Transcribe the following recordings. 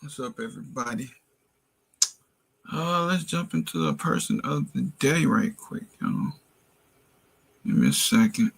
What's up, everybody? Let's jump into the person of the day right quick, y'all. Give me a second.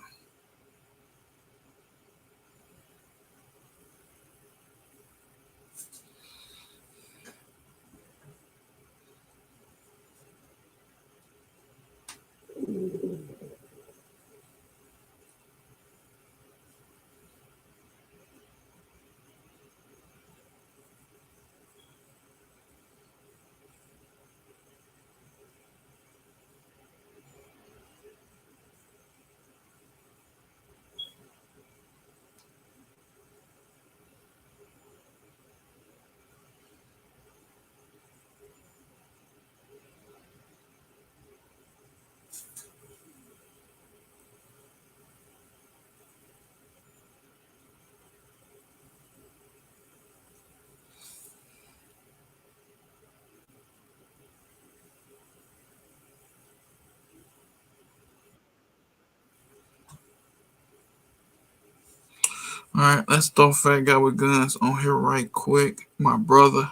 All right, let's throw Fat Guy with Guns on here right quick. My brother,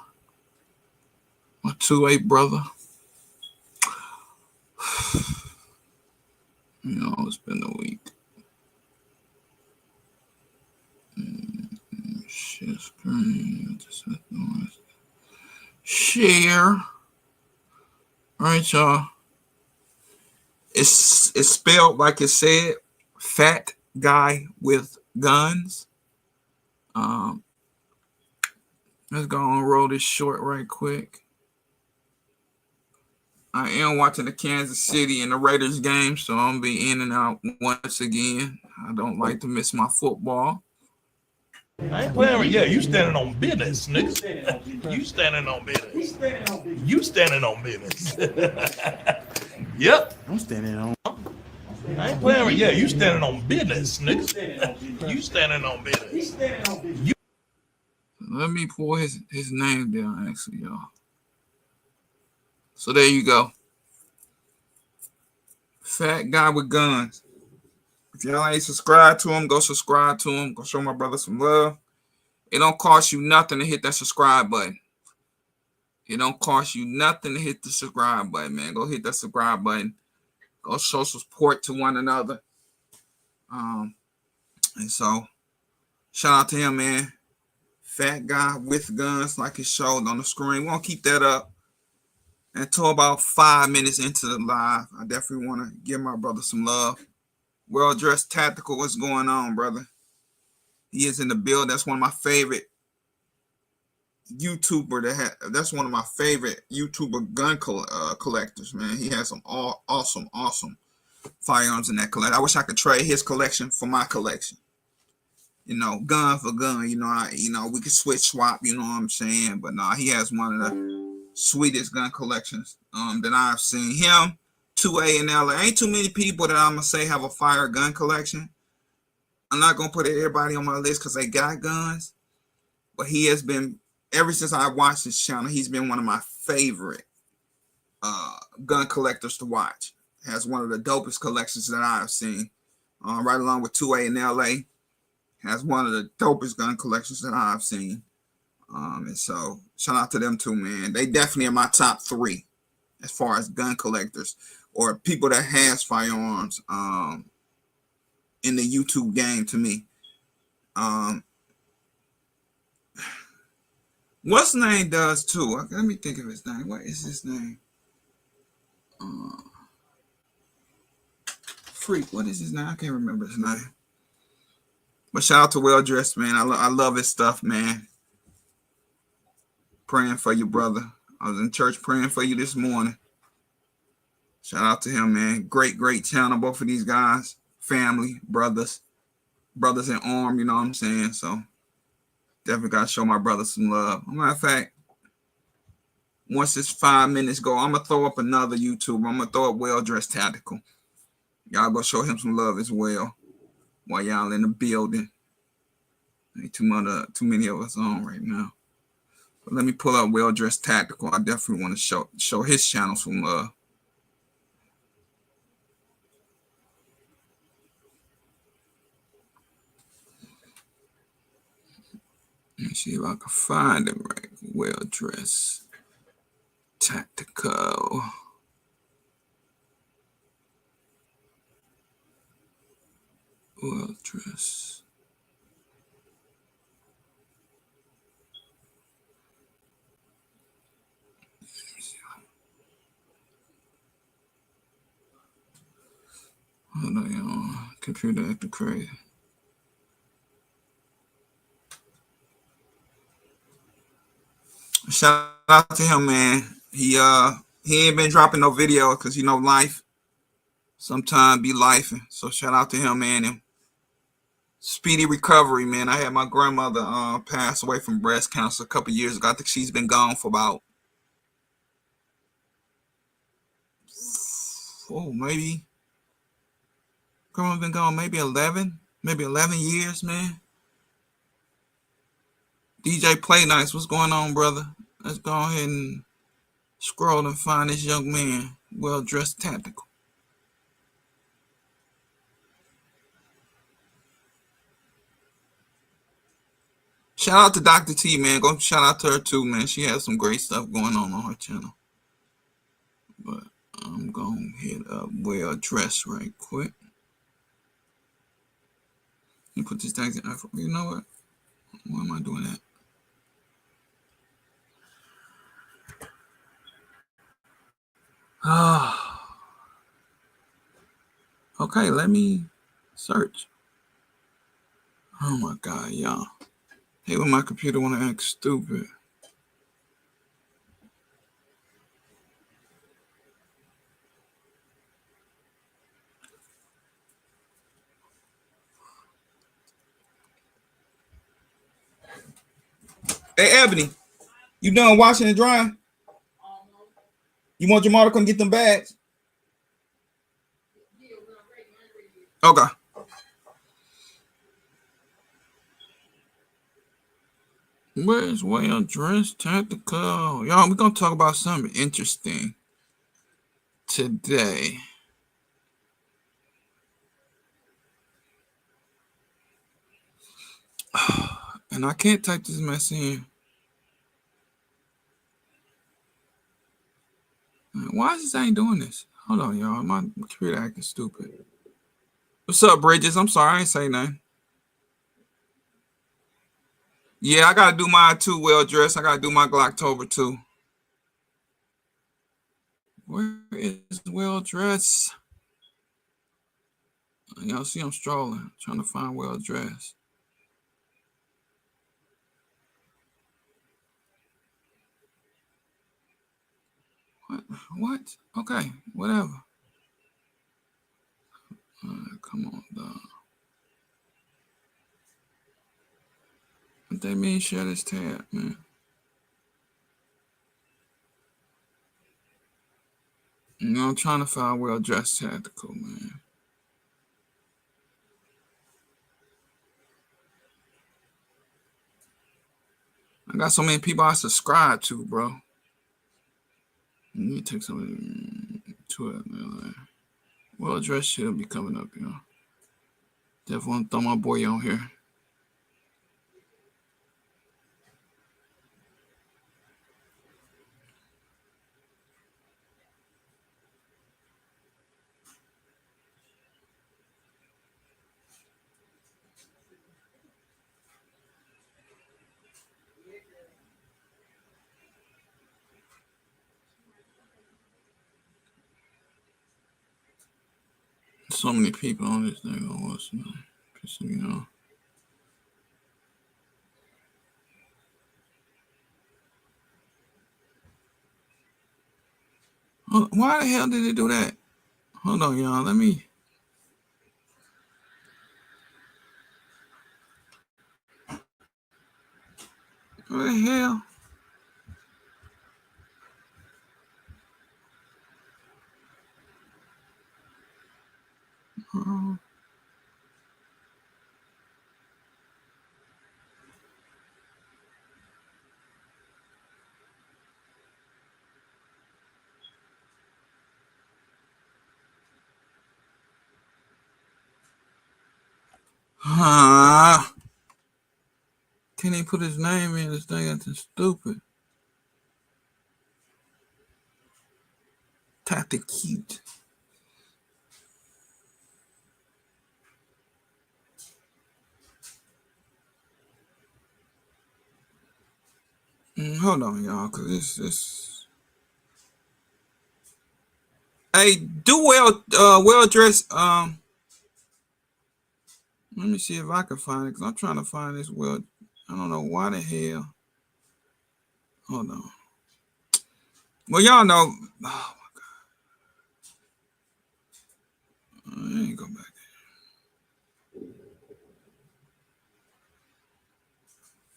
my 2A brother. It's been a week. Share screen. Share. All right, y'all. It's spelled like it said. Fat Guy with Guns. Let's go and roll this short right quick. I am watching the Kansas City and the Raiders game, so I'm gonna be in and out once again. I don't like to miss my football. I ain't playing with you. You standing on business, nigga. You standing on business. You standing on business. Yep. I'm standing on. I ain't playing with you. You standing on business, nigga. You standing on business. You. Let me pull his name down, actually, y'all. So there you go. Fat Guy with Guns. If y'all ain't subscribed to him, go subscribe to him. Go show my brother some love. It don't cost you nothing to hit that subscribe button. It don't cost you nothing to hit the subscribe button, man. Go hit that subscribe button. Go show support to one another. And so, shout out to him, man. Fat Guy with Guns, like it showed on the screen. We're going to keep that up until about 5 minutes into the live. I definitely want to give my brother some love. Well Dressed Tactical, what's going on, brother? He is in the build. That's one of my favorite that's one of my favorite YouTuber gun collectors, man. He has some awesome firearms in that collection. I wish I could trade his collection for my collection. Gun for gun. We could swap. You know what I'm saying? But no, he has one of the sweetest gun collections that I've seen. Him, 2A and LA. Ain't too many people that I'm gonna say have a fire gun collection. I'm not gonna put everybody on my list because they got guns, but he has been, ever since I watched his channel, he's been one of my favorite gun collectors to watch. Has one of the dopest collections that I've seen, right along with 2A in LA. Has one of the dopest gun collections that I've seen. And so shout out to them too, man. They definitely are my top 3 as far as gun collectors or people that has firearms in the YouTube game to me. What's his name does too? Let me think of his name. What is his name? Freak. What is his name? I can't remember his name. But shout out to Well Dressed, man. I love his stuff, man. Praying for you, brother. I was in church praying for you this morning. Shout out to him, man. Great channel. Both of these guys, family, brothers in arm. You know what I'm saying? So definitely got to show my brother some love. Matter of fact, once this 5 minutes go, I'm gonna throw up another YouTuber. I'm gonna throw up Well Dressed Tactical. Y'all go show him some love as well while y'all in the building. Ain't too many of us on right now. But let me pull up Well Dressed Tactical. I definitely want to show his channel some love. Let me see if I can find him right quick. well dressed, tactical. Well dressed. Hold on, y'all. Computer acting crazy. Shout out to him, man. He ain't been dropping no video because life sometimes be lifing. So shout out to him, man, and speedy recovery, man. I had my grandmother pass away from breast cancer a couple years ago. I think she's been gone for about maybe grandma's been gone maybe 11 years, man. DJ Play Nights, what's going on, brother? Let's go ahead and scroll and find this young man, well dressed, tactical. Shout out to Dr. T, man. Go shout out to her too, man. She has some great stuff going on her channel. But I'm gonna hit up well dressed right quick. You put these tags in. You know what? Why am I doing that? Okay, let me search. Oh my God, y'all. Hey, when my computer want to act stupid. Hey, Ebony, you done washing and drying? You want Jamal to come get them bags? Okay. Where's well dressed tactical? Y'all, we're gonna talk about something interesting today. And I can't type this mess in. Why is this ain't doing this? Hold on, y'all. My computer acting stupid. What's up, Bridges? I'm sorry, I ain't say nothing. Yeah, I gotta do mine too, well dressed. I gotta do my Glocktober too. Where is well dressed? Y'all see I'm strolling, trying to find well dressed. What? Okay, whatever. Come on, dog. What they mean share this tab, man? I'm trying to find well dressed tactical, man. I got so many people I subscribe to, bro. Let me take some to it, man. Well dressed should be coming up, you know. Definitely want to throw my boy on here. So many people on this thing. What's pissing me off. Why the hell did it do that? Hold on, y'all. Let me. What the hell? Can't even put his name in. This thing acting stupid. Tactic cute. Hold on, y'all, cause this. Hey, do well dressed. Let me see if I can find it, cause I'm trying to find this well. I don't know why the hell. Hold on. Well, y'all know. Oh my god. I ain't go back there.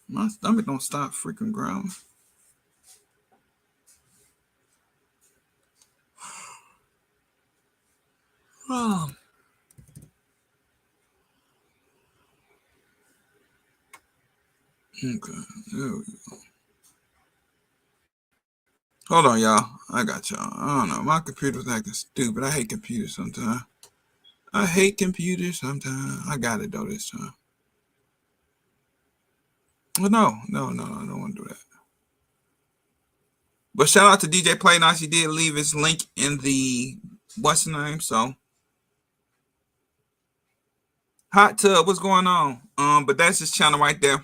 My stomach don't stop freaking growling. Oh. Okay, there we go. Hold on, y'all. I got y'all. I don't know. My computer's acting stupid. I hate computers sometimes. I got it though this time. Well, no, I don't want to do that. But shout out to DJ Play Nice. He did leave his link in the what's the name? So Hot Tub, what's going on? But that's his channel right there.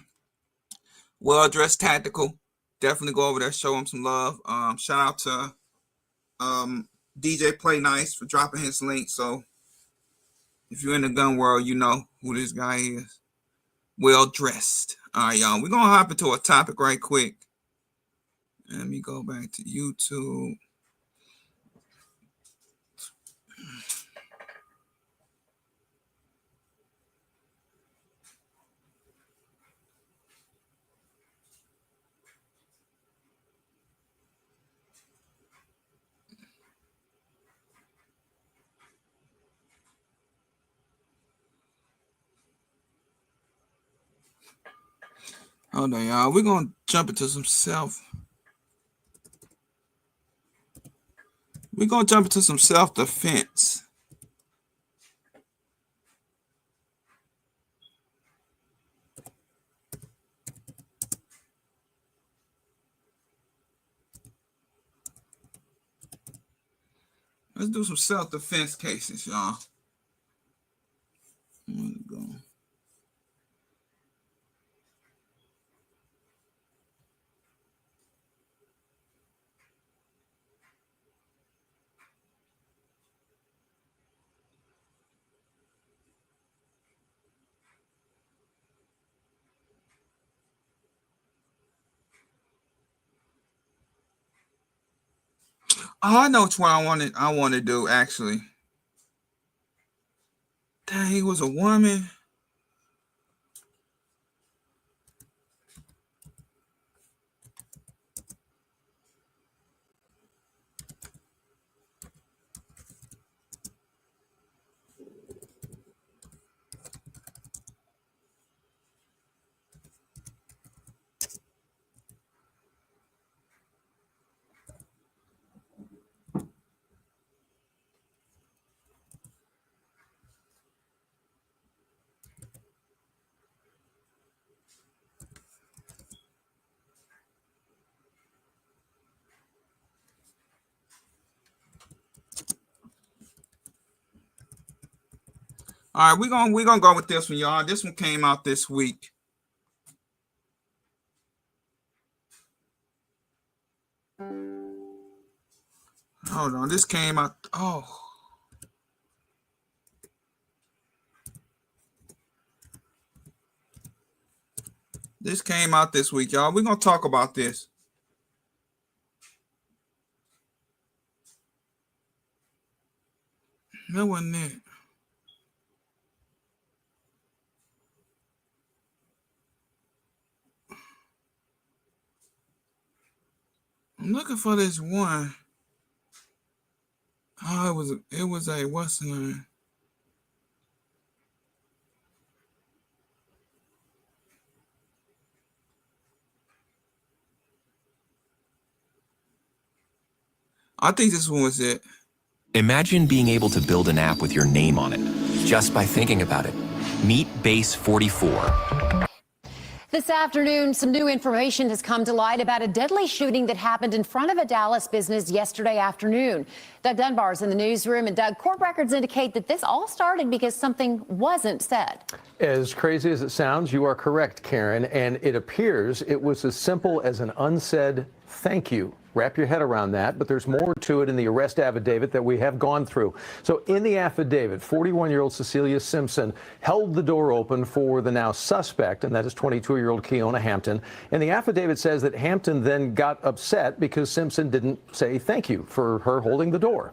Well Dressed Tactical. Definitely go over there, show him some love. Shout out to DJ Play Nice for dropping his link. So if you're in the gun world, you know who this guy is. Well dressed. All right, y'all. We're gonna hop into a topic right quick. Let me go back to YouTube. Hold on, y'all. We're gonna jump into some self-defense. Let's do some self-defense cases, y'all. Go. Oh, I know which one I want to do actually. Dang, he was a woman. All right, we're gonna go with this one, y'all. This one came out this week. Hold on, this came out. Oh, this came out this week, y'all. We're gonna talk about this. That wasn't it. I'm looking for this one. Oh, it was a what's the name? I think this one was it. Imagine being able to build an app with your name on it, just by thinking about it. Meet Base 44. This afternoon, some new information has come to light about a deadly shooting that happened in front of a Dallas business yesterday afternoon. Doug Dunbar's in the newsroom, and Doug, court records indicate that this all started because something wasn't said. As crazy as it sounds, you are correct, Karen, and it appears it was as simple as an unsaid thank you. Wrap your head around that, but there's more to it in the arrest affidavit that we have gone through. So in the affidavit, 41-year-old Cecilia Simpson held the door open for the now suspect, and that is 22-year-old Keona Hampton. And the affidavit says that Hampton then got upset because Simpson didn't say thank you for her holding the door.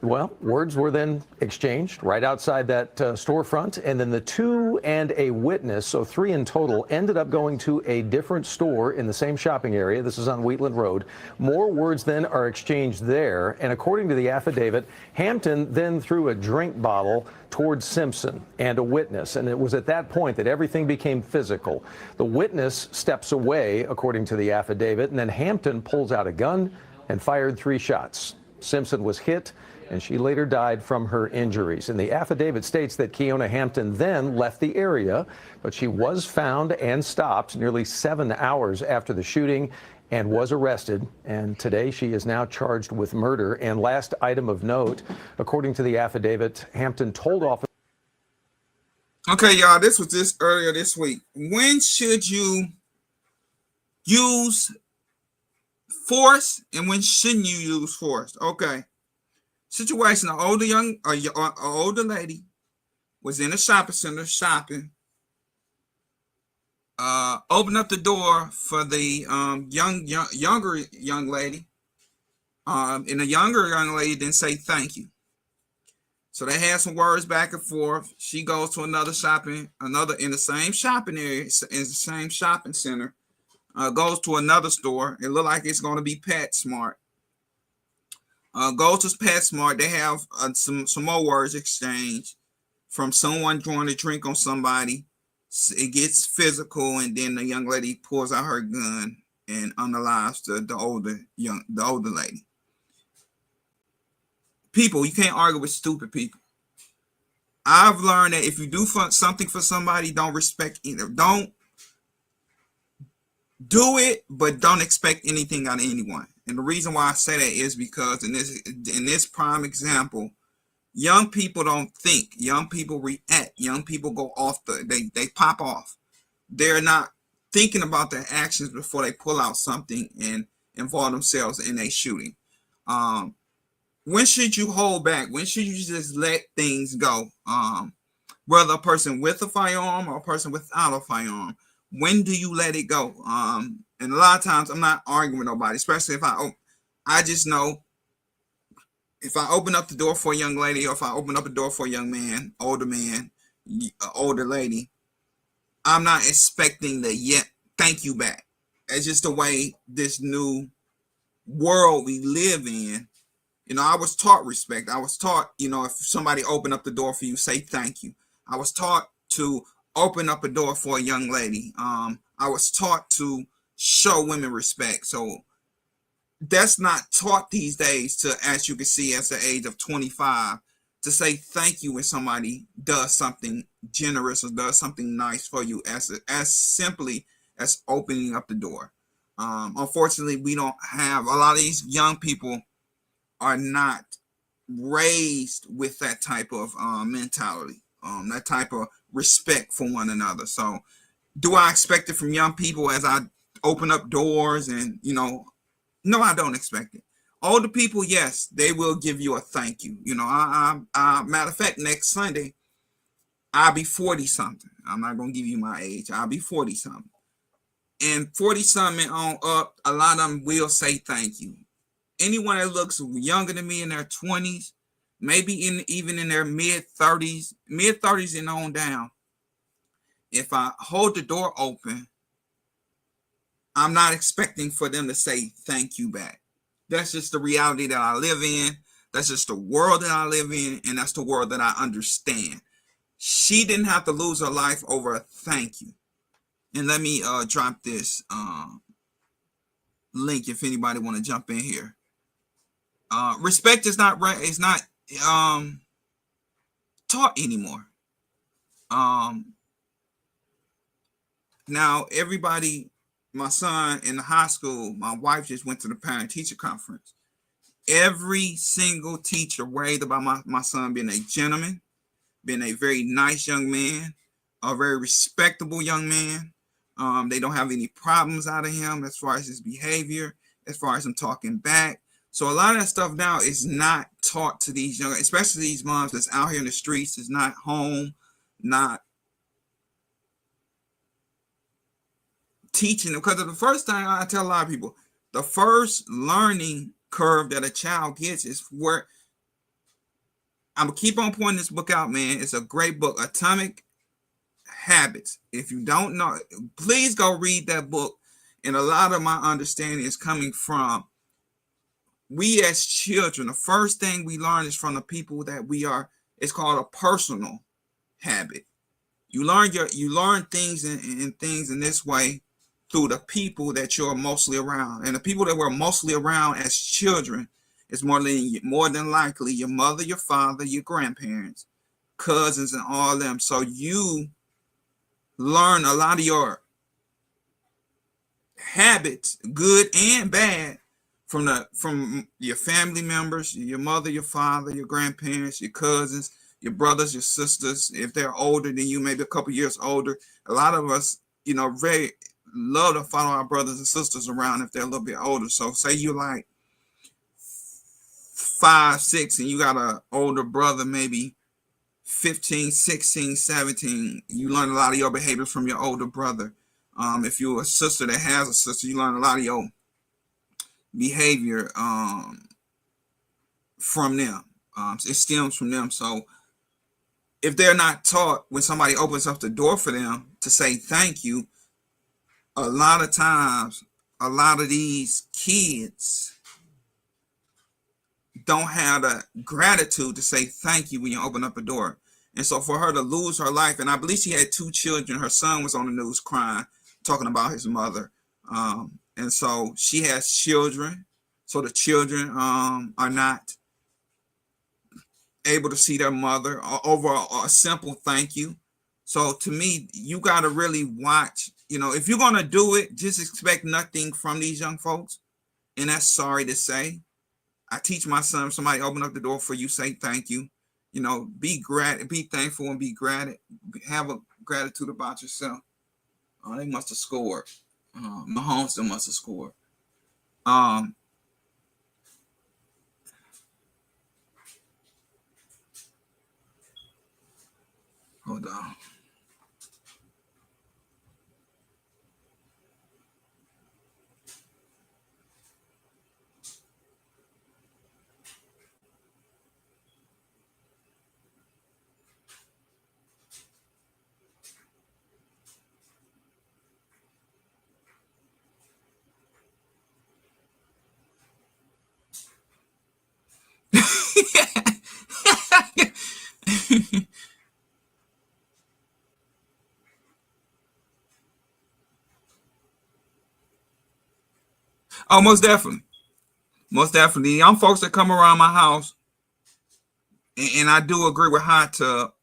Well, words were then exchanged right outside that storefront, and then the two and a witness, so three in total, ended up going to a different store in the same shopping area. This is on Wheatland Road. More words then are exchanged there, and according to the affidavit, Hampton then threw a drink bottle towards Simpson and a witness, and it was at that point that everything became physical. The witness steps away, according to the affidavit, and then Hampton pulls out a gun and fired 3 shots. Simpson was hit, and she later died from her injuries. And the affidavit states that Keona Hampton then left the area, but she was found and stopped nearly 7 hours after the shooting and was arrested. And today she is now charged with murder. And last item of note, according to the affidavit, Hampton told officers. Okay, y'all, this was just earlier this week. When should you use force and when shouldn't you use force? Okay. Situation: an older lady was in a shopping center shopping. Opened up the door for the younger young lady. And the younger young lady didn't say thank you. So they had some words back and forth. She goes to another in the same shopping area, in the same shopping center. Goes to another store. It looked like it's going to be PetSmart. Goes to PetSmart. They have some more words exchanged from someone trying to drink on somebody. It gets physical, and then the young lady pulls out her gun and unalives the older lady. People, you can't argue with stupid people. I've learned that if you do something for somebody, don't respect either. Don't do it, but don't expect anything out of anyone. And the reason why I say that is because in this prime example, young people don't think. Young people react. Young people go off they pop off. They're not thinking about their actions before they pull out something and involve themselves in a shooting. When should you hold back? When should you just let things go? Whether a person with a firearm or a person without a firearm. When do you let it go? And a lot of times I'm not arguing with nobody, especially if I just know if I open up the door for a young lady or if I open up a door for a young man, older lady, I'm not expecting the thank you back. It's just the way this new world we live in. You know, I was taught respect. I was taught, if somebody opened up the door for you, say thank you. I was taught to open up a door for a young lady. I was taught to show women respect. So that's not taught these days to, as you can see, at the age of 25, to say thank you when somebody does something generous or does something nice for you, as simply as opening up the door. Unfortunately, we don't have, a lot of these young people are not raised with that type of mentality, that type of respect for one another. So do I expect it from young people as I open up doors and, no, I don't expect it. Older people, yes, they will give you a thank you. Matter of fact, next Sunday, I'll be 40 something. I'm not going to give you my age. I'll be 40 something. And 40 something on up, a lot of them will say thank you. Anyone that looks younger than me in their 20s, maybe even in their mid-30s and on down, if I hold the door open, I'm not expecting for them to say thank you back. That's just the reality that I live in. That's just the world that I live in, and that's the world that I understand. She didn't have to lose her life over a thank you. And let me drop this link if anybody want to jump in here. Respect is not taught anymore. Now everybody, my son in the high school, my wife just went to the parent teacher conference. Every single teacher raved about my son being a gentleman, being a very nice young man, a very respectable young man. They don't have any problems out of him as far as his behavior, as far as him talking back. So a lot of that stuff now is not taught to these young, especially these moms that's out here in the streets, is not home, not teaching them. Because the first thing I tell a lot of people, the first learning curve that a child gets is where I'm gonna keep on pointing this book out, man. It's a great book, Atomic Habits. If you don't know, please go read that book. And a lot of my understanding is coming from we as children. The first thing we learn is from the people that we are. It's called a personal habit. You learn things and things in this way through the people that you're mostly around. And the people that we're mostly around as children is more than likely your mother, your father, your grandparents, cousins, and all them. So you learn a lot of your habits, good and bad, from your family members, your mother, your father, your grandparents, your cousins, your brothers, your sisters. If they're older than you, maybe a couple years older. A lot of us, very love to follow our brothers and sisters around if they're a little bit older. So say you like 5, 6, and you got an older brother, maybe 15, 16, 17. You learn a lot of your behaviors from your older brother. If you're a sister that has a sister, you learn a lot of your behavior from them. It stems from them. So if they're not taught when somebody opens up the door for them to say thank you, a lot of times, a lot of these kids don't have the gratitude to say thank you when you open up a door. And so for her to lose her life, and I believe she had 2 children. Her son was on the news crying, talking about his mother. And so she has children. So the children are not able to see their mother over a simple thank you. So to me, you got to really watch. If you're going to do it, just expect nothing from these young folks. And that's sorry to say. I teach my son, if somebody open up the door for you, say thank you. Be thankful and be have a gratitude about yourself. They must have scored. Mahomes must have scored. Hold on. Oh, most definitely. Most definitely. Young folks that come around my house, and I do agree with Hot Tub,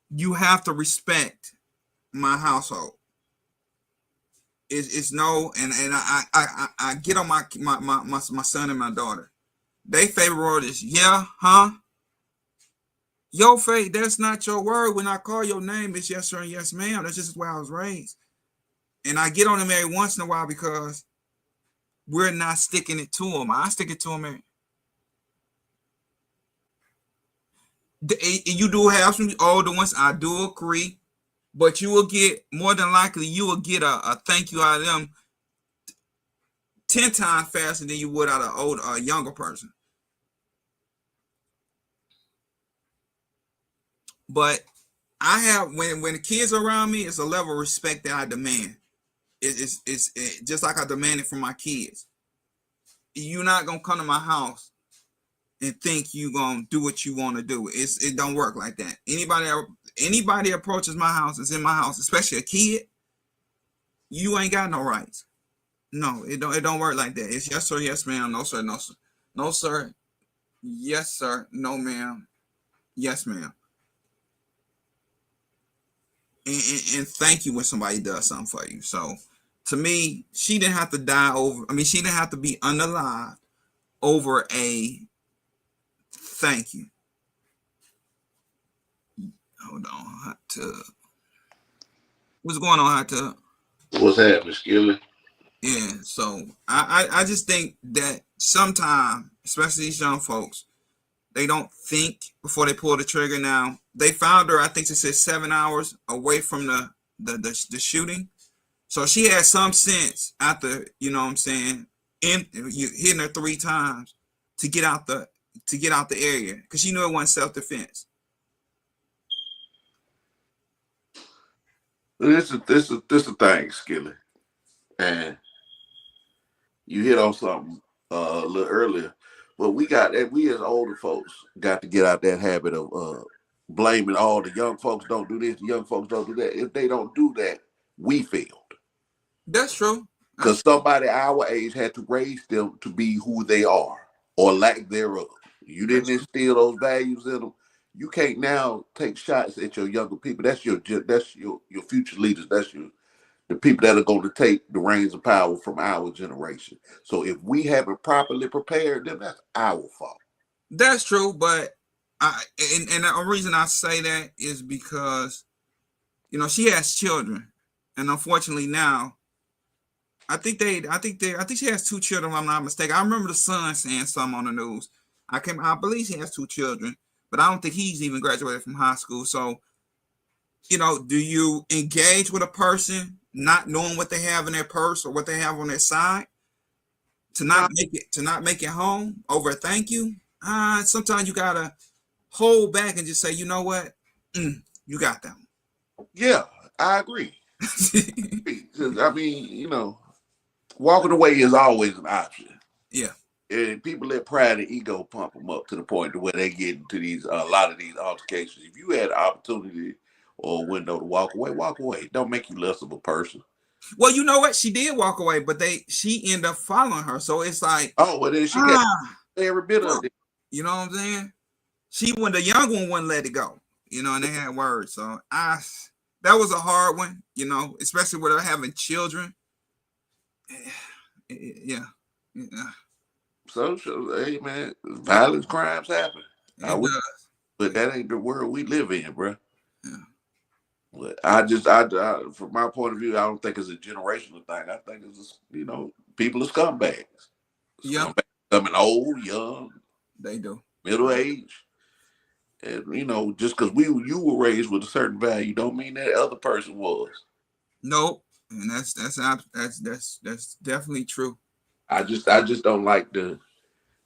you have to respect my household. It's no, and I get on my son and my daughter. They favorite word is yeah, huh? Yo, Faith, that's not your word. When I call your name, it's yes, sir, and yes, ma'am. That's just where I was raised. And I get on them every once in a while because we're not sticking it to them. I stick it to them. You do have some older ones. I do agree. But you will get, more than likely, you will get a thank you out of them 10 times faster than you would out of a younger person. But I have, when the kids are around me, it's a level of respect that I demand. It's just like I demand it from my kids. You're not gonna come to my house and think you gonna do what you want to do. It don't work like that. Anybody approaches my house, is in my house, especially a kid, you ain't got no rights. No, it don't work like that. It's yes sir, yes ma'am, no sir, no sir, no sir, yes sir, no ma'am, yes ma'am. And thank you when somebody does something for you. So to me, she didn't have to die over. I mean, she didn't have to be unalive over a thank you. Hold on, hot tub. What's going on, hot tub? What's happening, Skilly? Yeah, so I just think that sometimes, especially these young folks, they don't think before they pull the trigger. Now they found her, I think she said 7 hours away from the shooting, so she had some sense after, you know what I'm saying, you hitting her 3 times to get out the area because she knew it wasn't self-defense. This is the thing, Skilly, and you hit on something a little earlier, but we as older folks got to get out that habit of blaming all the young folks don't do this, the young folks don't do that. If they don't do that, we failed. That's true. Because somebody our age had to raise them to be who they are or lack thereof. You didn't instill those values in them. You can't now take shots at your younger people. That's your future leaders. That's the people that are going to take the reins of power from our generation. So if we haven't properly prepared them, that's our fault. That's true, but and the reason I say that is because, you know, she has children, and unfortunately now, I think she has 2 children, if I'm not mistaken. I remember the son saying something on the news. I believe she has 2 children, but I don't think he's even graduated from high school. So, you know, do you engage with a person not knowing what they have in their purse or what they have on their side to not make it home over a thank you? Sometimes you gotta hold back and just say, you know what, you got that one. Yeah, I agree. I mean, you know, walking away is always an option. Yeah. And people let pride and ego pump them up to the point to where they get into these a lot of these altercations. If you had an opportunity or a window to walk away, walk away. Don't make you less of a person. Well, you know what? She did walk away, but she ended up following her. So it's like, oh, well, then she got every bit of it. You know what I'm saying? The young one wouldn't let it go. You know, and they had words. So that was a hard one. You know, especially with her having children. Yeah. So, hey man, violence, crimes happen. But that ain't the world we live in, bro. Yeah. But I, from my point of view, I don't think it's a generational thing. I think it's people are scumbags. Yeah. Scumbags coming old, young. They do. Middle age. And just because you were raised with a certain value, don't mean that other person was. Nope. And that's definitely true. I just don't like the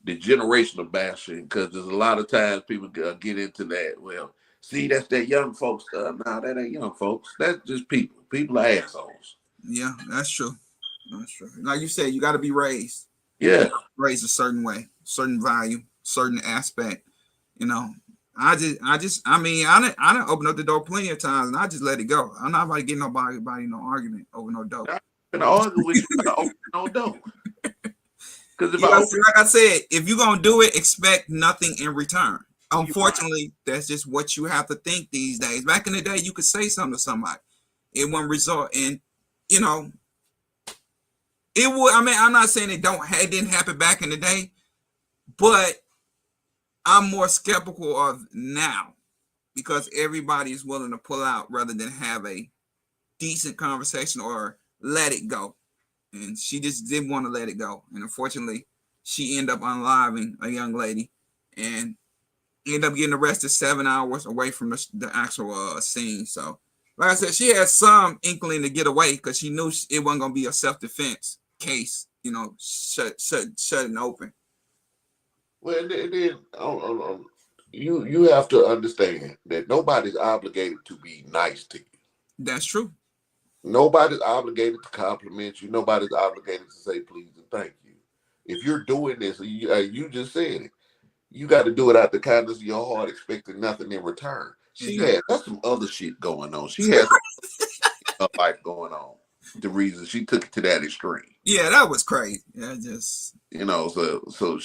generational bashing, because there's a lot of times people get into that. Well, see, that's that young folks stuff. No, that ain't young folks. That's just people. People are assholes. Yeah, that's true. That's true. Like you said, you got to be raised. Yeah. Raised a certain way, certain value, certain aspect. You know, I done opened up the door plenty of times, and I just let it go. I'm not about to get nobody no argument over no dope. I'm gonna argue with you about open no dope. Because like I said, if you're gonna do it, expect nothing in return. Unfortunately, that's just what you have to think these days. Back in the day, you could say something to somebody, it wouldn't result in, it would. I mean, I'm not saying it didn't happen back in the day, but I'm more skeptical of now because everybody is willing to pull out rather than have a decent conversation or let it go. And she just didn't want to let it go. And unfortunately, she ended up unaliving a young lady and ended up getting arrested 7 hours away from the actual scene. So, like I said, she had some inkling to get away because she knew it wasn't going to be a self-defense case, shut and open. Well, then you have to understand that nobody's obligated to be nice to you. That's true. Nobody's obligated to compliment you. Nobody's obligated to say please and thank you. If you're doing this, you just said it, you got to do it out the kindness of your heart, expecting nothing in return. That's some other shit going on. She has some life going on. The reason she took it to that extreme. Yeah, that was crazy. Yeah, just so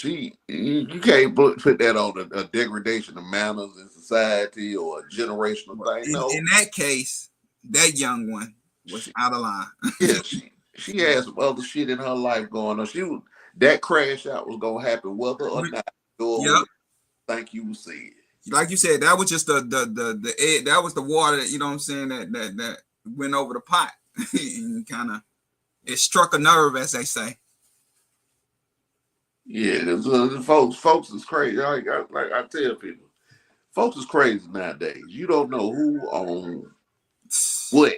you can't put that on a degradation of manners in society or a generational thing. No, in that case, that young one was out of line. Yeah, she had some other shit in her life going on. that crash out was gonna happen, whether or not the door Yep. was think you would see it. Like you said, that was just the egg, that was the water, you know what I'm saying, that went over the pot and kind of it struck a nerve, as they say. Yeah, folks is crazy. Like I tell people, folks is crazy nowadays. You don't know who on what.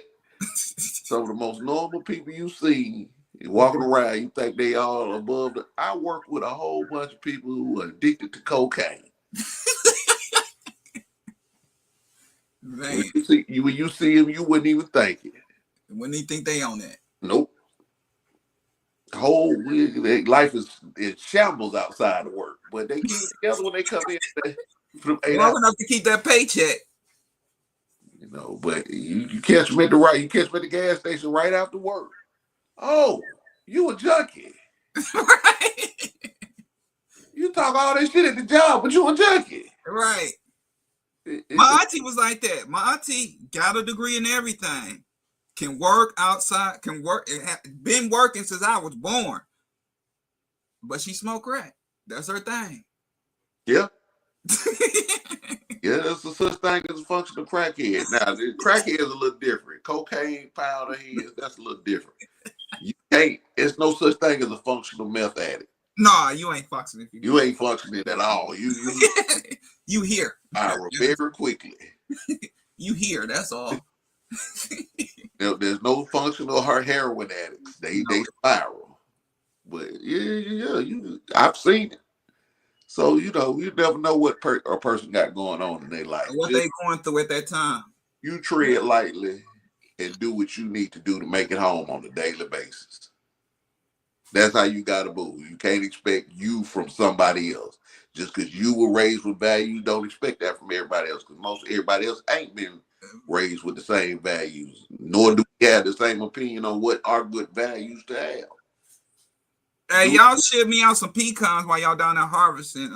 Some of the most normal people you see walking around, you think they all above the. I work with a whole bunch of people who are addicted to cocaine. Man, When you see them, you wouldn't even think it. wouldn't even think they on that. Nope. Their life is shambles outside of work, but they keep it together when they come in from 8 Long hours. enough to keep that paycheck. You know, but you catch them at the gas station right after work. Oh, you a junkie. Right. You talk all this shit at the job, but you a junkie. Right. My auntie was like that. My auntie got a degree in everything. Can work outside, can work, been working since I was born. But she smoked crack. That's her thing. Yeah. Yeah, there's a such thing as a functional crackhead. Now, the crackhead is a little different. Cocaine, powder heads, that's a little different. You can't, it's no such thing as a functional meth addict. Nah, you ain't functioning. You ain't functioning at all. You here. Very quickly. You here, that's all. There's no functional heroin addicts. They spiral. But yeah, I've seen it. So you never know what a person got going on in their life. What they going through at that time. You tread lightly and do what you need to do to make it home on a daily basis. That's how you gotta move. You can't expect you from somebody else. Just because you were raised with values, don't expect that from everybody else. Because everybody else ain't been raised with the same values, nor do we have the same opinion on what are good values to have. Hey, y'all ship me out some pecans while y'all down there harvesting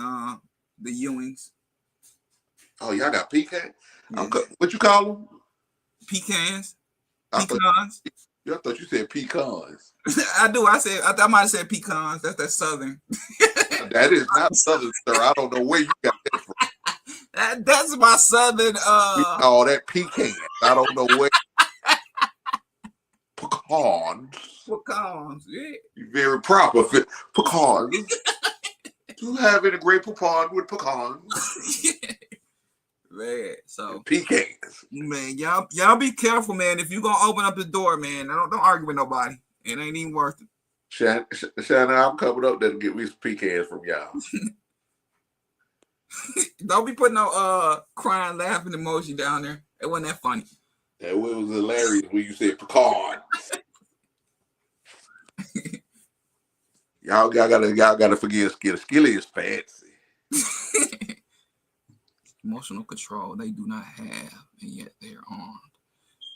the Ewings. Oh, y'all got pecan? Yeah. What you call them? Pecans. I Pecans. thought you said pecans. I do. I might have said pecans. That's southern. That is not southern, sir. I don't know where you got that from. That's my southern. We call that pecan. I don't know where. Pecans. Pecans. Yeah. Very proper. Pecans. Do you have any great pecan with pecans? Man, so pecans. Man, y'all be careful, man. If you gonna open up the door, man, don't argue with nobody. It ain't even worth it. Shannon, I'm coming up there to get me some pecans from y'all. Don't be putting no crying, laughing emoji down there. It wasn't that funny. That was hilarious when you said pecan. y'all gotta forgive Skilly. Skilly is fancy. Emotional control they do not have, and yet they're armed.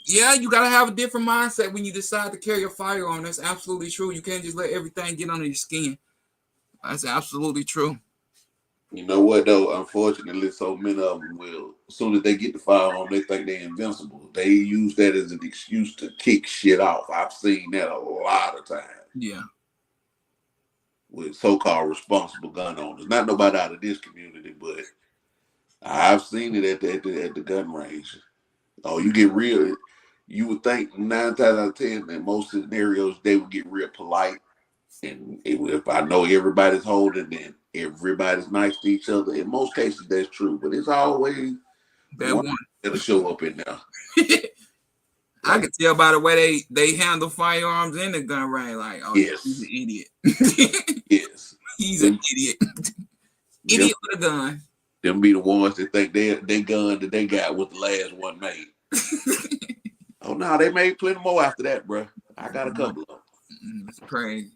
Yeah, you gotta have a different mindset when you decide to carry a firearm. That's absolutely true. You can't just let everything get under your skin. That's absolutely true. You know what though? Unfortunately, so many of them will. As soon as they get the firearm, they think they're invincible. They use that as an excuse to kick shit off. I've seen that a lot of times. Yeah. With so-called responsible gun owners. Not nobody out of this community, but I've seen it at the gun range. Oh, you get real. You would think 9 times out of 10 in most scenarios they would get real polite. And if I know everybody's holding, then everybody's nice to each other. In most cases, that's true, but it's always that one that'll show up in there. I can tell by the way they handle firearms in the gun range. Like, oh, yes, he's an idiot. Yes, he's an idiot. Idiot with a gun. Them be the ones that think they gun that they got was the last one made. Oh no, they made plenty more after that, bro. I got a couple of them. It's crazy.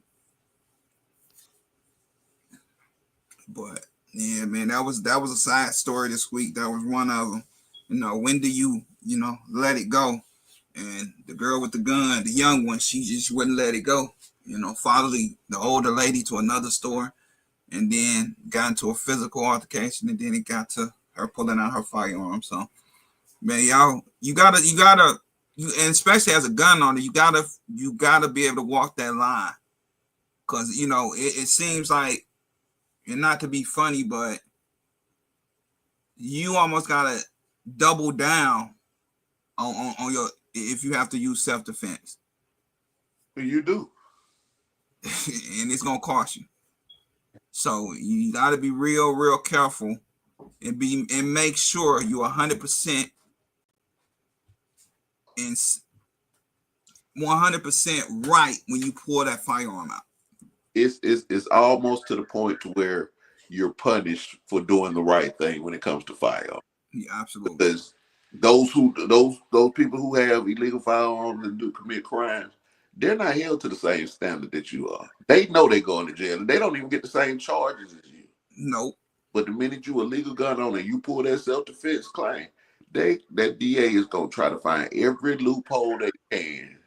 But yeah, man, that was a side story this week. That was one of them. When do you let it go? And the girl with the gun, the young one, she just wouldn't let it go. Followed the older lady to another store, and then got into a physical altercation, and then it got to her pulling out her firearm. So, man, y'all, you gotta, and especially as a gun owner, you gotta be able to walk that line. Because, you know, it seems like, and not to be funny, but you almost got to double down on your, if you have to use self-defense. You do. And it's going to cost you. So you got to be real careful and make sure you're 100% and 100% right when you pull that firearm out. It's almost to the point to where you're punished for doing the right thing when it comes to firearms. Yeah, absolutely. Because those people who have illegal firearms and commit crimes, they're not held to the same standard that you are. They know they're going to jail, and they don't even get the same charges as you. Nope. But the minute you a legal gun owner and you pull that self-defense claim, that DA is going to try to find every loophole they can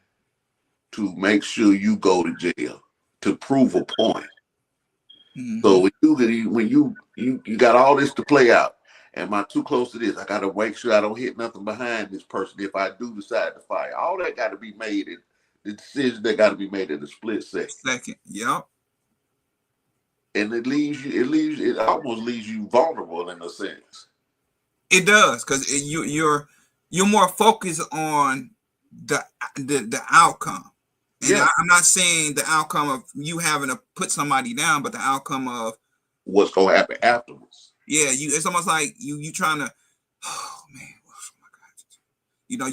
to make sure you go to jail to prove a point. Mm-hmm. So when you got all this to play out, am I too close to this? I got to make sure I don't hit nothing behind this person if I do decide to fire. All that got to be made in the decision that got to be made in a split second. Yep. And it almost leaves you vulnerable in a sense. It does, because you're more focused on the outcome. And yeah. I'm not saying the outcome of you having to put somebody down, but the outcome of what's going to happen afterwards. Yeah, it's almost like you trying to, oh man, oh my God, you know,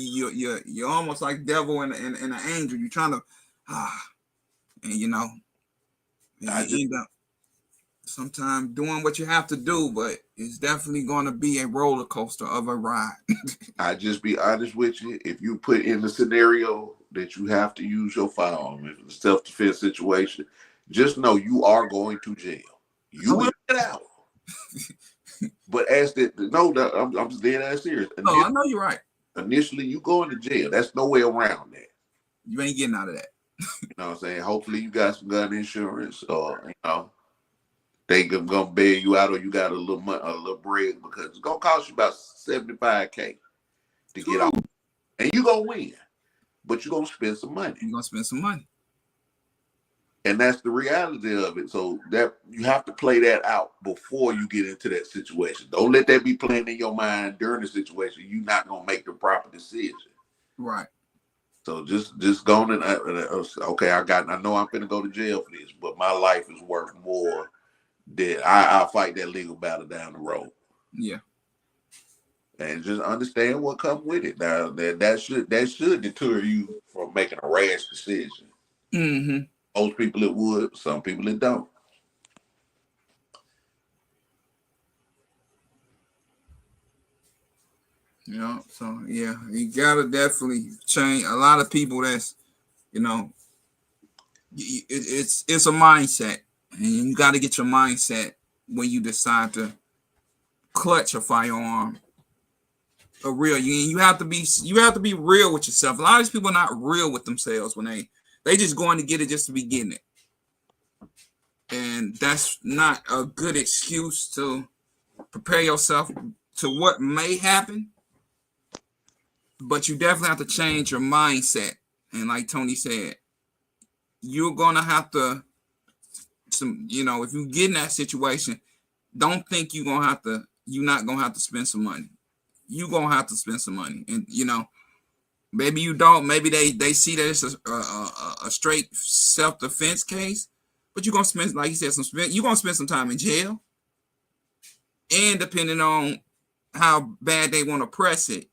you're almost like devil and an angel. You're trying to, and you know, and you end up sometimes doing what you have to do, but it's definitely going to be a roller coaster of a ride. I just be honest with you. If you put in the scenario that you have to use your firearm in a self-defense situation, just know you are going to jail. You will get out. But as that, no, I'm just dead ass serious. No, I know you're right. Initially, you going to jail. That's no way around that. You ain't getting out of that. You know what I'm saying? Hopefully, you got some gun insurance, or you know, they gonna bail you out, or you got a little bread, because it's gonna cost you about $75,000 to get off, and you gonna win, but you're gonna spend some money. You're gonna spend some money. And that's the reality of it. So that you have to play that out before you get into that situation. Don't let that be playing in your mind during the situation. You're not gonna make the proper decision. Right. So just go and okay, I know I'm gonna go to jail for this, but my life is worth more. That I'll fight that legal battle down the road. Yeah. And just understand what comes with it. Now that should deter you from making a rash decision. Mm-hmm. Most people it would, some people it don't. Yeah, so yeah, you gotta definitely change. A lot of people that's, you know, it's a mindset, and you got to get your mindset when you decide to clutch a firearm. You have to be real with yourself. A lot of these people are not real with themselves when they just going to get it just to be getting it. And that's not a good excuse to prepare yourself to what may happen. But you definitely have to change your mindset. And like Tony said, you're going to have to, if you get in that situation, don't think you're not going to have to spend some money. You're going to have to spend some money. And, maybe you don't. Maybe they see that it's a straight self-defense case, but you're gonna spend, like you said, you're gonna spend some time in jail. And depending on how bad they want to press it,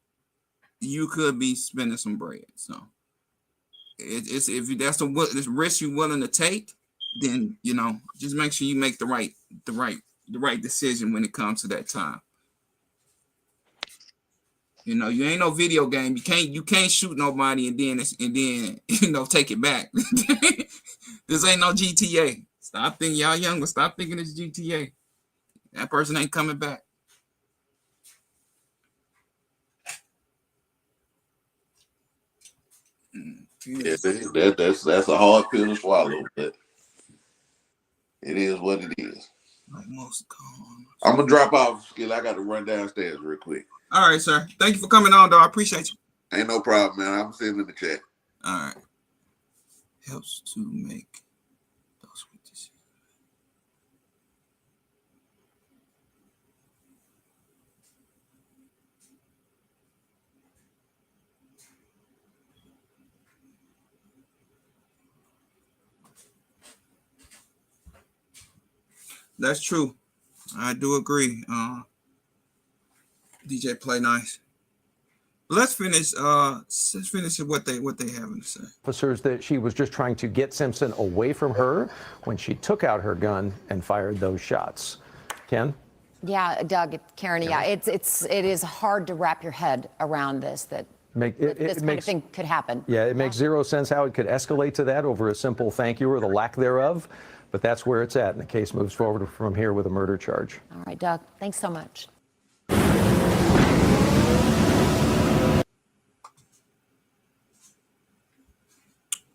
you could be spending some bread. So it's if that's the risk you're willing to take, then just make sure you make the right decision when it comes to that time. You ain't no video game. You can't shoot nobody and then take it back. This ain't no GTA. Stop thinking, y'all young, but stop thinking it's GTA. That person ain't coming back. Yeah, that's a hard pill to swallow, but it is what it is. Like most I'm gonna drop off, Skill. I got to run downstairs real quick. All right, sir. Thank you for coming on, though. I appreciate you. Ain't no problem, man. I'm sitting in the chat. All right. Helps to make those That's true. I do agree. DJ Play Nice. Let's finish. Let's finish what they having to say. Officers that she was just trying to get Simpson away from her when she took out her gun and fired those shots. Ken? Yeah, Doug, Karen. Yeah, it is hard to wrap your head around this. This kind of thing could happen. Yeah, it makes zero sense how it could escalate to that over a simple thank you or the lack thereof. But that's where it's at, and the case moves forward from here with a murder charge. All right, Doug. Thanks so much.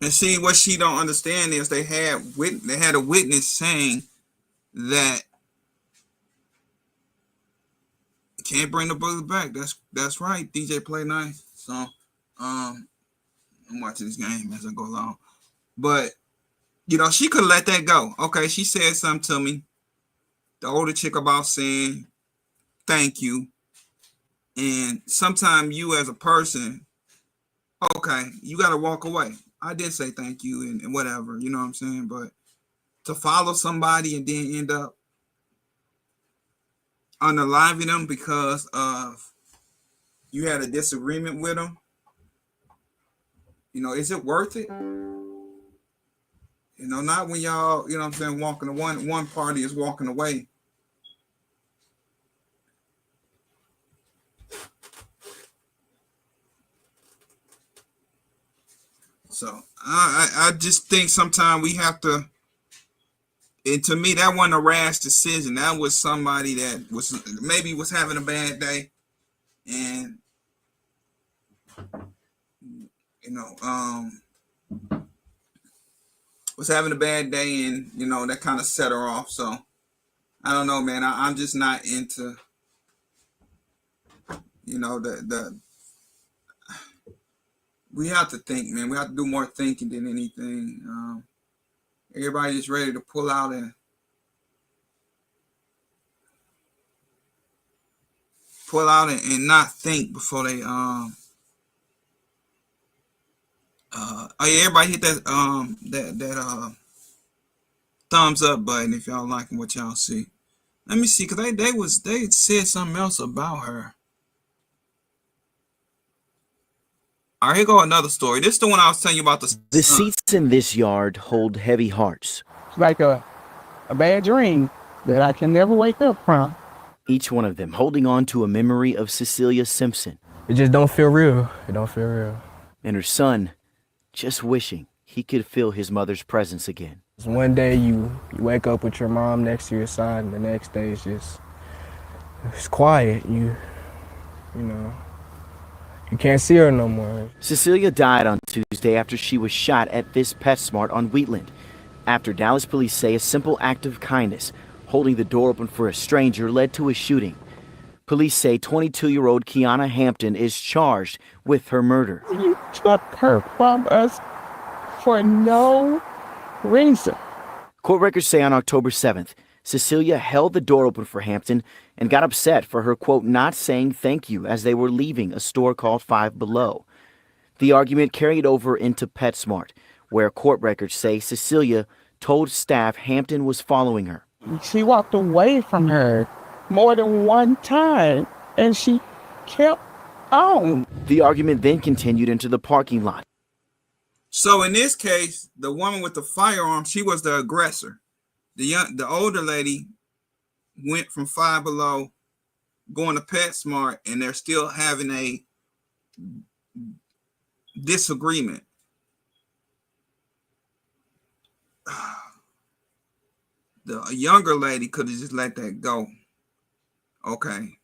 And see, what she don't understand is they had a witness saying that can't bring the bullet back. That's right. DJ Play Nice. So I'm watching this game as I go along, but you know, she could let that go. Okay, she said something to me, the older chick, about saying thank you, and sometimes you as a person, okay, you got to walk away. I did say thank you and whatever, you know what I'm saying? But to follow somebody and then end up unaliving them because of you had a disagreement with them, you know, is it worth it? You know, not when y'all, you know what I'm saying, walking, one party is walking away. So I just think sometimes we have to, and to me, that wasn't a rash decision. That was somebody that was having a bad day, and you know, was having a bad day, and you know, that kind of set her off. So I don't know, man. I'm just not into, you know, we have to think, man. We have to do more thinking than anything. Everybody is ready to pull out and not think before they everybody hit that thumbs up button if y'all liking what y'all see. Let me see, because they said something else about her. All right, here go another story. This is the one I was telling you about. The seats in this yard hold heavy hearts. It's like a bad dream that I can never wake up from. Each one of them holding on to a memory of Cecilia Simpson. It just don't feel real. It don't feel real. And her son just wishing he could feel his mother's presence again. One day you wake up with your mom next to your side, and the next day it's quiet. You know. You can't see her no more. Cecilia died on Tuesday after she was shot at this PetSmart on Wheatland. After Dallas police say a simple act of kindness, holding the door open for a stranger, led to a shooting. Police say 22-year-old Kiana Hampton is charged with her murder. You took her from us for no reason. Court records say on October 7th, Cecilia held the door open for Hampton and got upset for her, quote, not saying thank you as they were leaving a store called Five Below. The argument carried over into PetSmart, where court records say Cecilia told staff Hampton was following her. She walked away from her more than one time, and she kept on. The argument then continued into the parking lot. So in this case, the woman with the firearm, she was the aggressor. The older lady went from Five Below, going to PetSmart, and they're still having a disagreement. The younger lady could have just let that go. Okay.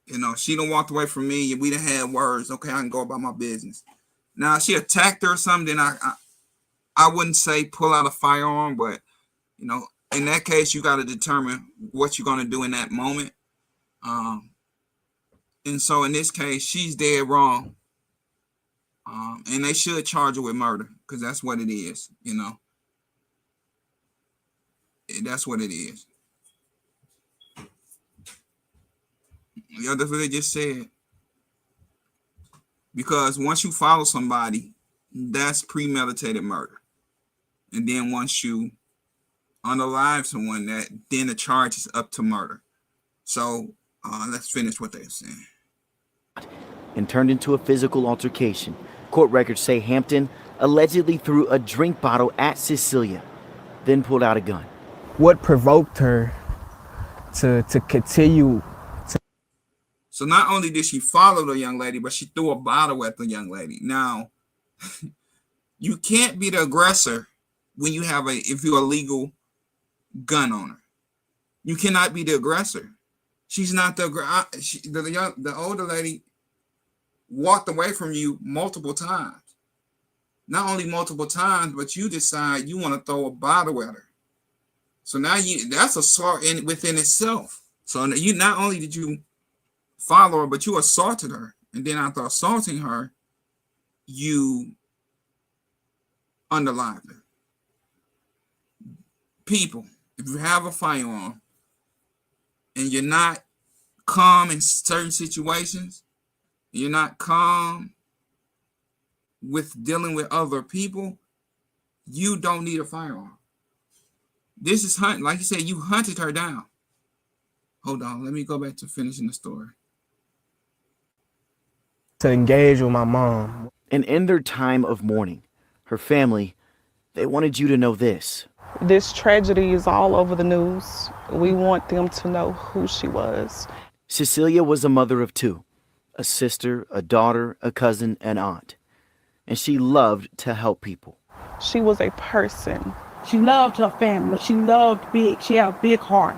You know, she done walked away from me. We done had words. Okay, I can go about my business. Now, if she attacked her or something, then I wouldn't say pull out a firearm, but, you know, in that case, you got to determine what you're going to do in that moment. And so in this case, she's dead wrong. And they should charge her with murder because that's what it is, you know. That's what it is. Yeah, that's what they just said. Because once you follow somebody, that's premeditated murder. And then once you unalive someone, that then the charge is up to murder. So let's finish what they're saying. And turned into a physical altercation. Court records say Hampton allegedly threw a drink bottle at Cecilia, then pulled out a gun. What provoked her to continue? So not only did she follow the young lady, but she threw a bottle at the young lady. Now, you can't be the aggressor when you have if you're a legal gun owner. You cannot be the aggressor. She's not the older lady walked away from you multiple times. Not only multiple times, but you decide you want to throw a bottle at her. So now that's assault within itself. So you not only did you follow her, but you assaulted her. And then after assaulting her, you underlined her. People, if you have a firearm and you're not calm in certain situations, you're not calm with dealing with other people, you don't need a firearm. This is hunting. Like you said, you hunted her down. Hold on. Let me go back to finishing the story. To engage with my mom. And in their time of mourning, her family, they wanted you to know this. This tragedy is all over the news. We want them to know who she was. Cecilia was a mother of two, a sister, a daughter, a cousin, and aunt. And she loved to help people. She was a person. She loved her family. She loved big. She had a big heart.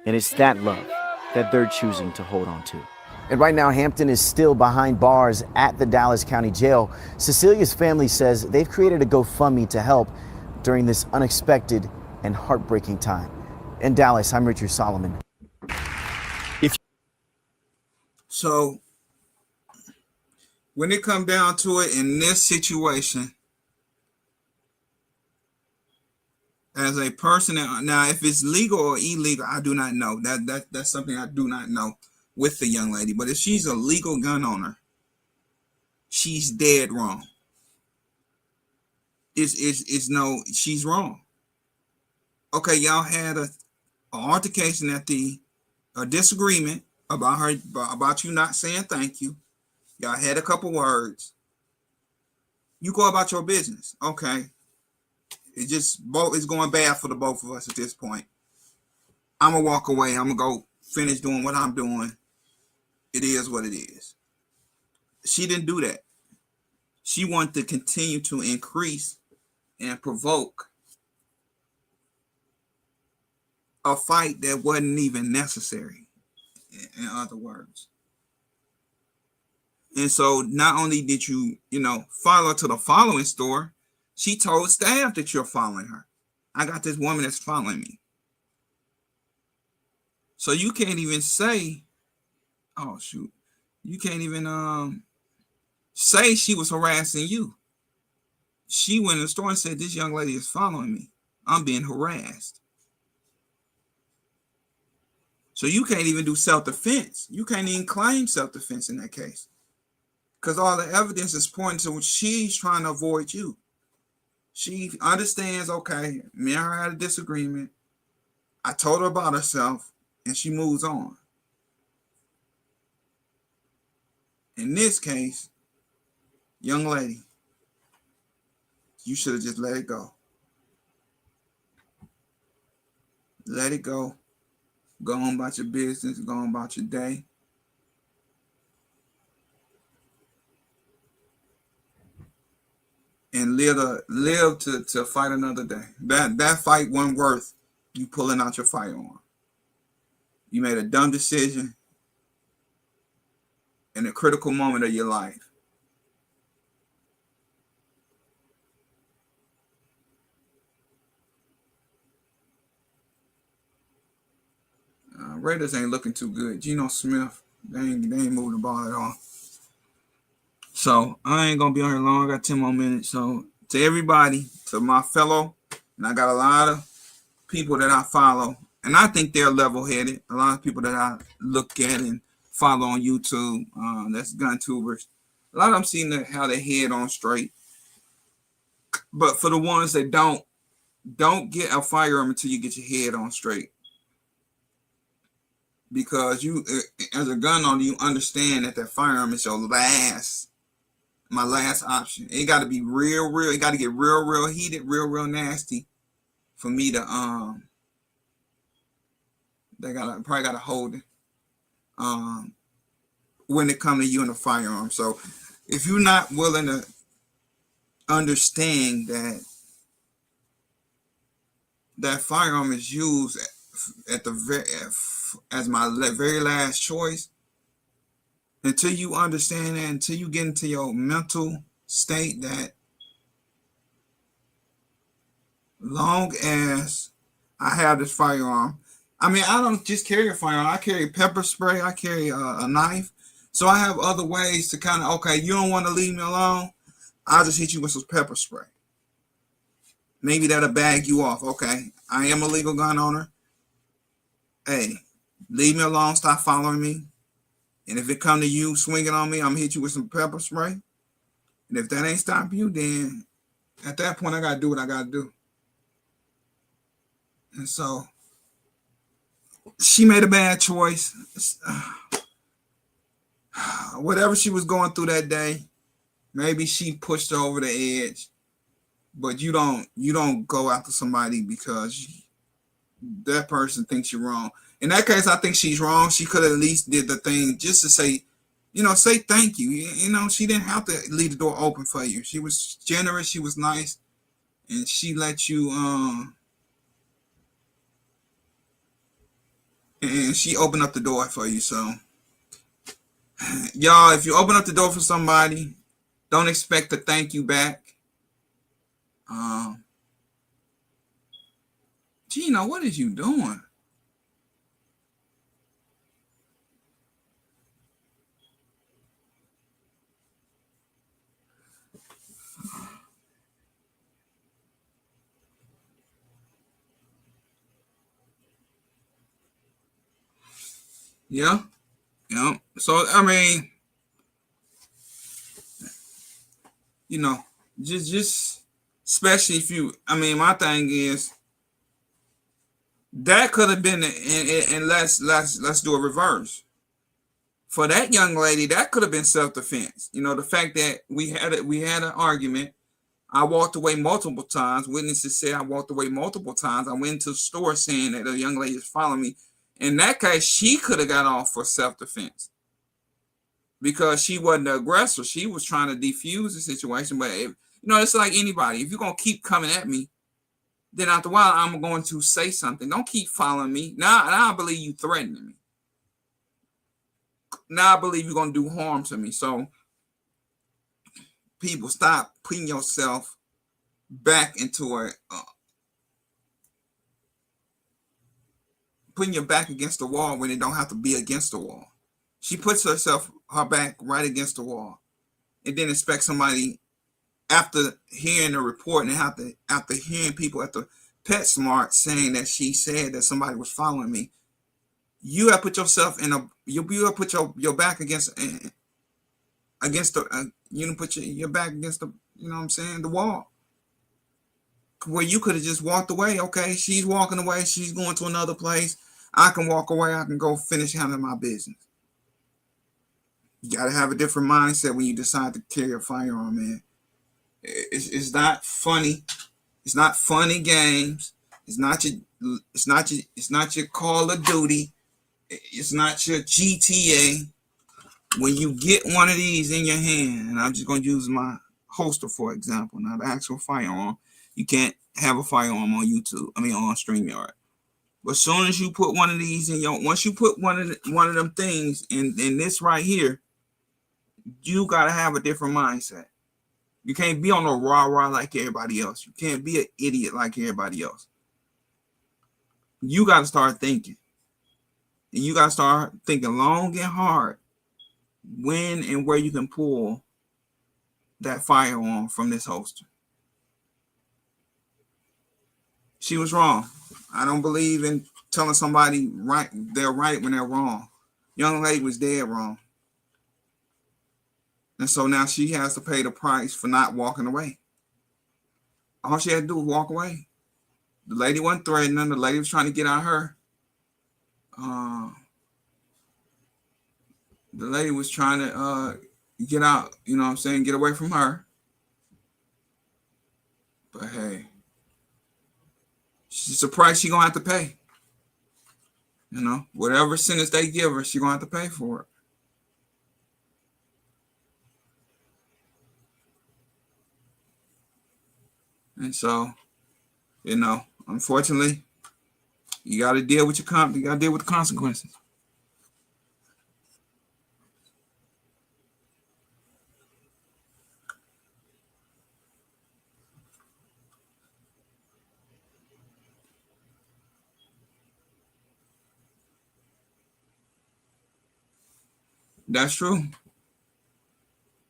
And it's that love that they're choosing to hold on to. And right now, Hampton is still behind bars at the Dallas County Jail. Cecilia's family says they've created a GoFundMe to help during this unexpected and heartbreaking time. In Dallas, I'm Richard Solomon. So when it comes down to it in this situation, as a person, now if it's legal or illegal, I do not know. That's something I do not know with the young lady. But if she's a legal gun owner, she's dead wrong. She's wrong. Okay, y'all had a altercation at a disagreement about you not saying thank you. Y'all had a couple words. You go about your business. Okay. It's going bad for the both of us at this point. I'm gonna walk away. I'm gonna go finish doing what I'm doing. It is what it is. She didn't do that. She wanted to continue to increase and provoke a fight that wasn't even necessary, in other words. And so not only did you follow to the following store, she told staff that you're following her. I got this woman that's following me. So you can't even say, oh shoot, you can't even say she was harassing you. She went in the store and said, this young lady is following me. I'm being harassed. So you can't even do self-defense. You can't even claim self-defense in that case. Because all the evidence is pointing to she's trying to avoid you. She understands, okay, me and her had a disagreement. I told her about herself, and she moves on. In this case, young lady, you should have just let it go. Let it go. Go on about your business. Go on about your day. And live to fight another day. That fight wasn't worth you pulling out your firearm. You made a dumb decision in a critical moment of your life. Raiders ain't looking too good. Geno Smith, they ain't moving the ball at all. So I ain't gonna be on here long. I got 10 more minutes. So to everybody, to my fellow, and I got a lot of people that I follow, and I think they're level-headed. A lot of people that I look at and follow on YouTube, that's gun tubers. A lot of them seem to have their head on straight. But for the ones that don't, don't get a firearm until you get your head on straight. Because you, as a gun owner, you understand that firearm is my last option. It got to be real. It got to get real heated, real nasty for me to probably gotta hold it when it comes to you and a firearm. So if you're not willing to understand that firearm is used as my very last choice, until you understand that, until you get into your mental state that long as I have this firearm, I mean, I don't just carry a firearm. I carry pepper spray. I carry a knife. So I have other ways to kind of, okay, you don't want to leave me alone, I'll just hit you with some pepper spray. Maybe that'll bag you off. Okay, I am a legal gun owner. Hey, leave me alone. Stop following me. And if it come to you swinging on me, I'm going to hit you with some pepper spray. And if that ain't stop you, then at that point, I got to do what I got to do. And so she made a bad choice. Whatever she was going through that day, maybe she pushed her over the edge. But you don't go after somebody because that person thinks you're wrong. In that case, I think she's wrong. She could have at least did the thing just to say, say thank you. She didn't have to leave the door open for you. She was generous. She was nice. And she let you, and she opened up the door for you. So, y'all, if you open up the door for somebody, don't expect to thank you back. Gino, what is you doing? Yeah. So I mean, just especially if you. I mean, my thing is that could have been, and let's do a reverse. For that young lady, that could have been self-defense. The fact that we had an argument. I walked away multiple times. Witnesses said I walked away multiple times. I went into the store saying that a young lady is following me. In that case, she could have got off for self-defense because she wasn't the aggressor. She was trying to defuse the situation. But it's like anybody. If you're gonna keep coming at me, then after a while I'm going to say something. Don't keep following me. Now I believe you threatening me. Now I believe you're gonna do harm to me. So people, stop putting yourself back into putting your back against the wall when it don't have to be against the wall. She puts her back right against the wall, and then expect somebody, after hearing the report and after hearing people at the PetSmart saying that she said that somebody was following me, you have put yourself you have put your back against the put your back against the the wall, where you could have just walked away. Okay, she's walking away, she's going to another place, I can walk away, I can go finish handling my business. You got to have a different mindset when you decide to carry a firearm, man. It's not funny. It's not funny games. It's not your Call of Duty. It's not your GTA. When you get one of these in your hand, and I'm just going to use my holster for example, not the actual firearm. You can't have a firearm on YouTube. I mean, on StreamYard. But as soon as you put one of these once you put one of them things in this right here, you gotta have a different mindset. You can't be on a rah-rah like everybody else. You can't be an idiot like everybody else. You gotta start thinking. And you gotta start thinking long and hard when and where you can pull that firearm from this holster. She was wrong. I don't believe in telling somebody they're right when they're wrong. Young lady was dead wrong. And so now she has to pay the price for not walking away. All she had to do was walk away. The lady wasn't threatening. The lady was trying to get out her. The lady was trying to get out, you know what I'm saying, get away from her. But hey, it's a price she's gonna have to pay. You know, whatever sentence they give her, she's gonna have to pay for it. And so, you know, unfortunately, you got to deal with your you got to deal with the consequences. That's true.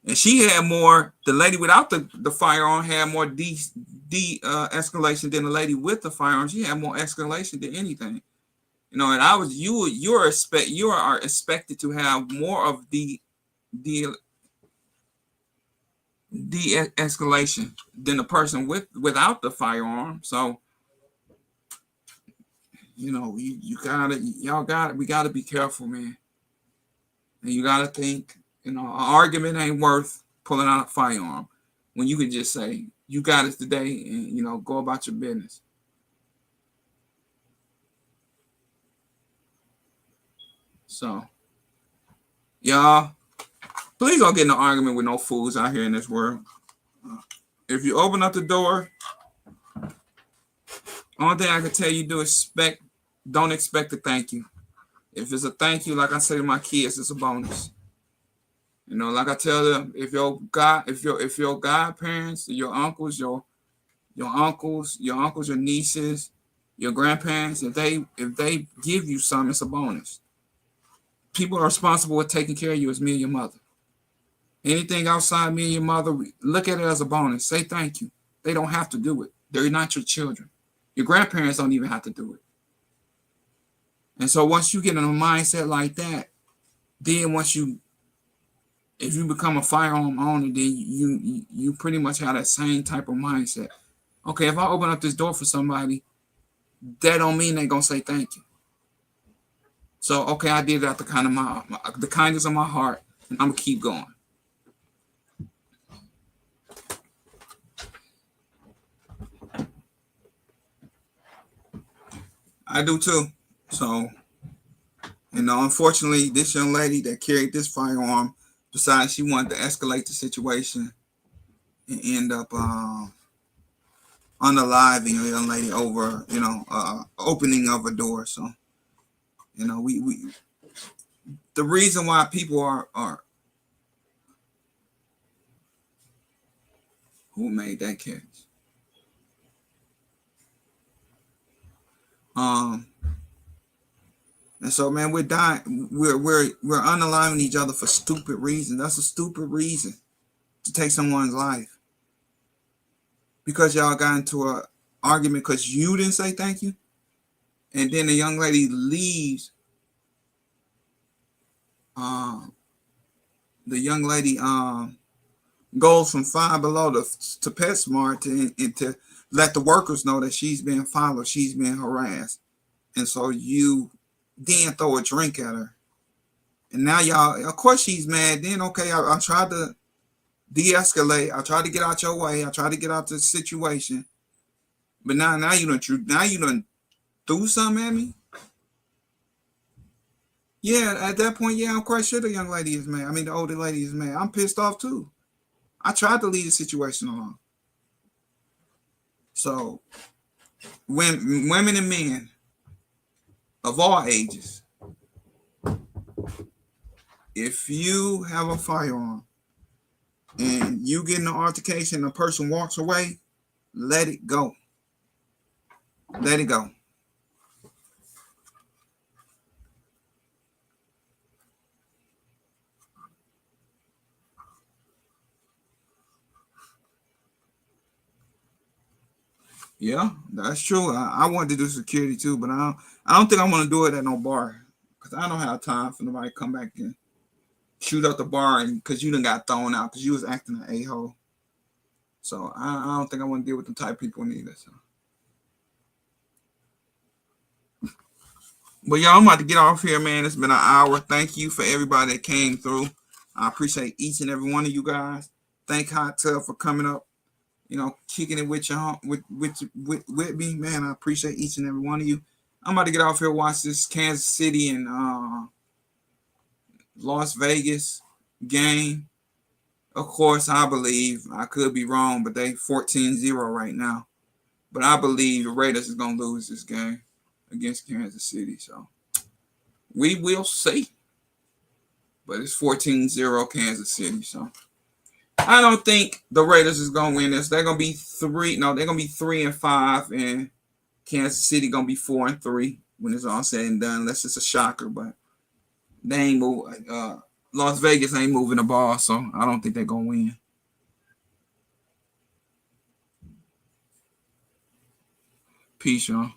And she had more, the lady without the firearm had more escalation than the lady with the firearm. She had more escalation than anything. You know, and you are expected to have more of the escalation than the person without the firearm. So, you know, we gotta be careful, man. And you gotta think, you know, an argument ain't worth pulling out a firearm when you can just say, you got it today, and, you know, go about your business. So, y'all, please don't get in an argument with no fools out here in this world. If you open up the door, only thing I can tell you don't expect a thank you. If it's a thank you, like I say to my kids, it's a bonus. You know, like I tell them, if your godparents, your uncles, your nieces, your grandparents, if they give you something, it's a bonus. People are responsible with taking care of you as me and your mother. Anything outside me and your mother, look at it as a bonus. Say thank you. They don't have to do it. They're not your children. Your grandparents don't even have to do it. And so once you get in a mindset like that, then if you become a firearm owner, then you pretty much have that same type of mindset. Okay, if I open up this door for somebody, that don't mean they're gonna say thank you. So okay, I did it out the kindness of my heart, and I'm gonna keep going. I do too. So, you know, unfortunately, this young lady that carried this firearm decided she wanted to escalate the situation and end up unaliving a young lady over, you know, opening of a door. So, you know, we the reason why people are who made that catch? And so, man, we're dying. We're unaliving each other for stupid reasons. That's a stupid reason to take someone's life. Because y'all got into an argument because you didn't say thank you. And then the young lady leaves. The young lady goes from Five Below to PetSmart to let the workers know that she's being followed, she's being harassed. And so you then throw a drink at her. And now y'all, of course she's mad. Then, okay, I tried to de-escalate. I tried to get out your way. I tried to get out the situation. But now you done threw something at me. Yeah, at that point, yeah, I'm quite sure the young lady is mad. I mean, the older lady is mad. I'm pissed off too. I tried to leave the situation alone. So, when women and men of all ages, if you have a firearm and you get in an altercation and a person walks away, let it go. Let it go. Yeah, that's true. I wanted to do security too, but I don't think I want to do it at no bar because I don't have time for nobody to come back and shoot up the bar and because you done got thrown out because you was acting an a-hole. So I don't think I want to deal with the type of people neither. So But y'all, I'm about to get off here, man. It's been an hour. Thank you for everybody that came through. I appreciate each and every one of you guys. Thank Hot Tub for coming up, kicking it with your with me, man. I appreciate each and every one of you. I'm about to get off here, watch this Kansas City and Las Vegas game. Of course, I believe, I could be wrong, but they 14-0 right now. But I believe the Raiders is going to lose this game against Kansas City. So we will see. But it's 14-0 Kansas City. So I don't think the Raiders is going to win this. They're going to be 3-5, and Kansas City going to be 4-3 when it's all said and done, unless it's a shocker. But they ain't move. Las Vegas ain't moving the ball, so I don't think they're going to win. Peace, y'all.